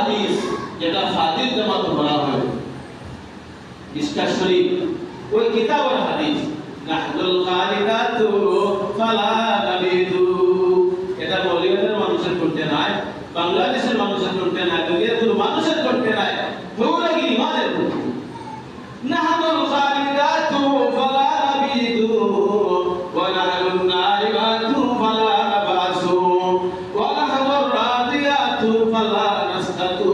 হাদিস যেটা ফাদিল জামাত বলা হয় মিশকাত শরীফ ওই কিতাবের হাদিস নাহদুল খালিদাতু ফালা নাবিদু এটা মৌলভীদের মানুষের করতে নাই বাংলাদেশের মানুষের করতে নাই দুনিয়ার কোনো মানুষের করতে নাই পুরো ইমানের করতে নাহদুল খালিদাতু ফালা নাবিদু ওয়া নাহদুল নাইবাতু ফালা নাবাসু ওয়া নাহদুর রাদিয়াতু ফালা নাসতাতু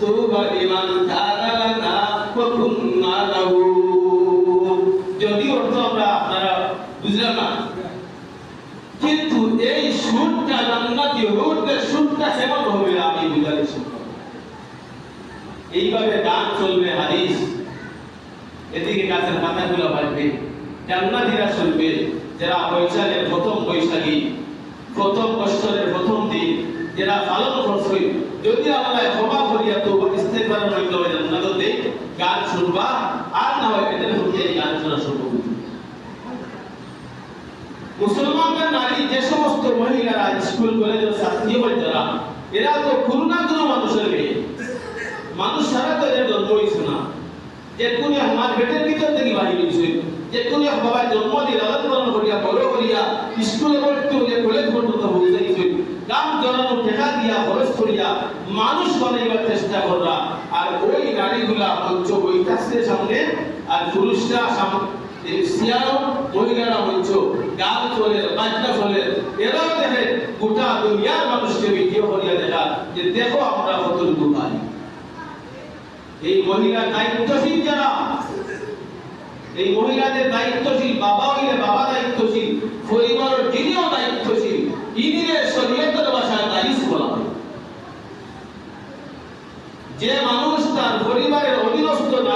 তুবা লিমান কানা লানা ওয়া কুন্না লাহু যদি অর্থ আমরা আপনারা বুঝলাম না কিন্তু এই সুরটা জান্নাতি হুরদের সুরটা কেমন হবে আমি বুঝাচ্ছি এইভাবে গান চলবে হাদিস এদিকে গাছের পাতাগুলো বাজবে জান্নাতীরা শুনবে যারা বৈশাখের প্রথম বৈশাখী প্রথম বৎসরের প্রথম দিন যারা পালন করছে যদি আমরা ক্ষমা করিয়া তো ইস্তেগফারের মাধ্যমে জান্নাতে গান শুনবা আর না হয় এদের মধ্যে এই গান শোনা শুরু করবে মুসলমানদের নারী যে সমস্ত মহিলারা স্কুল কলেজের ছাত্রী যারা এরা তো কোনো না কোনো মানুষের মেয়ে মানুষ সারা তো এদের জন্ম হয়েছে না যে কোনো আমার পেটের ভিতর থেকে বাড়ি হয়েছে যে কোনো বাবার জন্ম দিয়ে লালন পালন করিয়া বড় করিয়া স্কুলে পড়তে হলে কলেজ পর্যন্ত পৌঁছাইছে কাম জড়ানো টেকা দিয়া খরচ করিয়া মানুষ বানাইবার চেষ্টা করা আর ওই নারীগুলা হচ্ছে ওই কাছের সামনে আর পুরুষরা সিয়ারো মহিলারা হচ্ছে গান চলে বাজনা চলে এরাও দেখে গোটা দুনিয়ার মানুষকে ভিডিও করিয়া দেখা যে দেখো আমরা কতটুকু পাই এই মহিলা দায়িত্বশীল যারা এই মহিলাদের দায়িত্বশীল বাবা হইলে বাবা দায়িত্বশীল পরিবারের